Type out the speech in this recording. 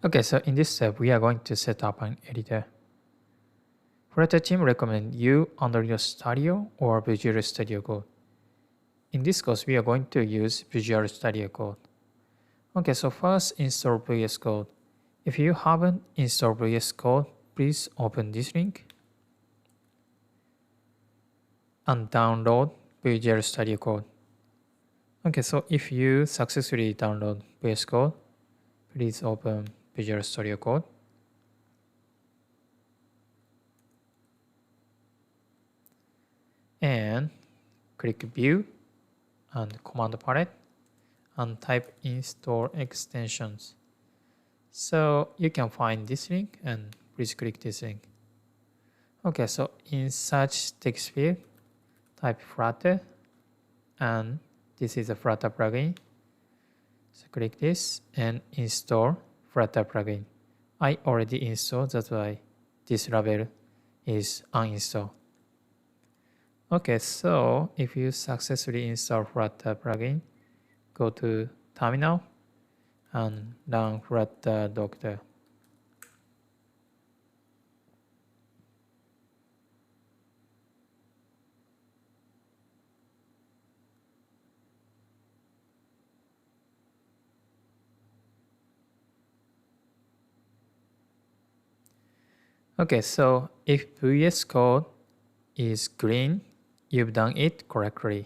Okay, so in this step, we are going to set up an editor. Flutter team recommend you Unreal Studio or Visual Studio Code. In this course, we are going to use Visual Studio Code. Okay, so first install VS Code. If you haven't installed VS Code, please open this link and download Visual Studio Code. Okay, so if you successfully download VS Code, please open Visual Studio Code. And click View and Command Palette and type Install Extensions. So you can find this link and please click this link. Okay, so in search text field, type Flutter and this is a Flutter plugin. So click this and install Flutter plugin. I already installed, that's why this label is uninstalled. Okay, so if you successfully install Flutter plugin, go to terminal and run Flutter Doctor. Okay, so if VS Code is green, you've done it correctly.